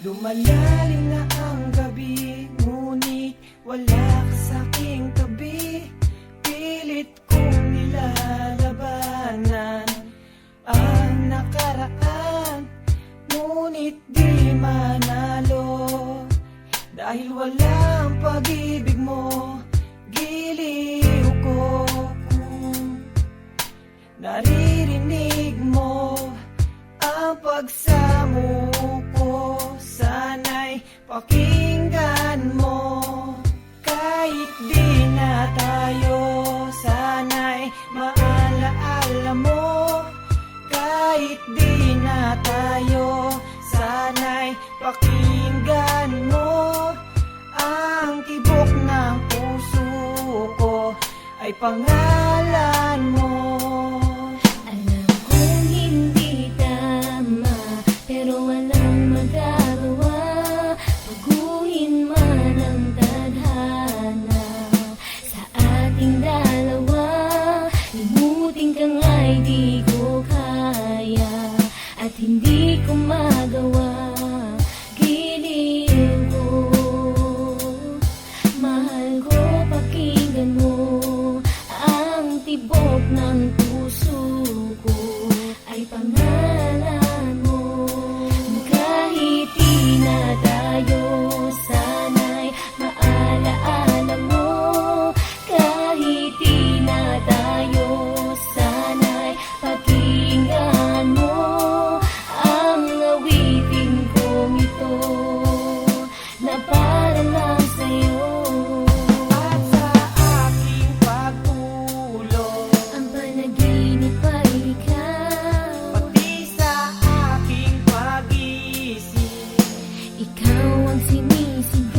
Lumalalim na ang gabi, ngunit wala ka sa'king tabi. Pilit kong nilalabanan ang nakaraan, ngunit di manalo. Dahil walang pag-ibig mo, giliw ko kung naririnig mo ang pagsamo ko. Sana'y pakinggan mo, kahit di na tayo. Sana'y maalaala mo, kahit di na tayo. Sana'y pakinggan mo, ang tibok ng puso ko ay pangalan mo. Alam kong hindi tama, pero walang magagawa. Baguhin man ang tadhana sa ating dalawa. Limutin ka nga'y di ko kaya, at hindi ko magawa. Giliw ko, mahal ko, pakinggan mo ang tibok ng puso ko ay pangalan mo. Kahit di na tayo, sana'y maalaala mo. Kahit di na tayo, sana'y pakinggan mo ang awitin kong ito na para lang sa'yo. At sa aking pagtulog, Ang panaginip ay ikaw, pati sa aking pag-isip, ikaw ang sinisigaw.